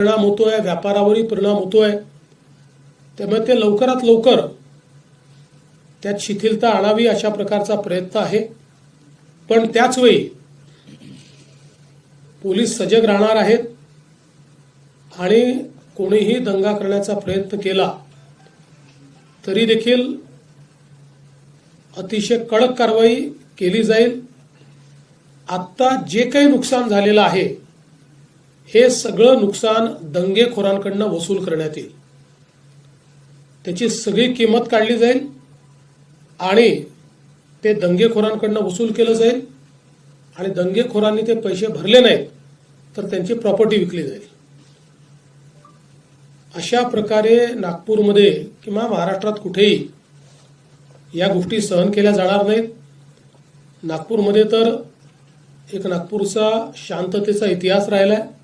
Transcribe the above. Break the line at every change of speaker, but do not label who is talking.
परिणाम होतोय, व्यापारावरही परिणाम होतोय। त्यामुळे ते लवकरात लवकर त्यात शिथिलता आणावी अशा प्रकारचा प्रयत्न आहे। पण त्याच वेळी पोलीस सजग राहणार आहेत आणि कोणीही दंगा करण्याचा प्रयत्न केला तरी देखील अतिशय कडक कारवाई केली जाईल। आता जे काही नुकसान झालेलं आहे हे सगळं नुकसान दंगेखोरांकडून वसूल करण्यात येईल। त्याची सगळी किंमत काढली जाईल आणि ते दंगेखोरांकडून वसूल केलं जाईल आणि दंगेखोरांनी ते पैसे भरले नाहीत तर त्यांची प्रॉपर्टी विकली जाईल। अशा प्रकारे नागपूरमध्ये किंवा महाराष्ट्रात कुठेही या गोष्टी सहन केल्या जाणार नाहीत। नागपूरमध्ये तर एक नागपूरचा शांततेचा इतिहास राहिला आहे।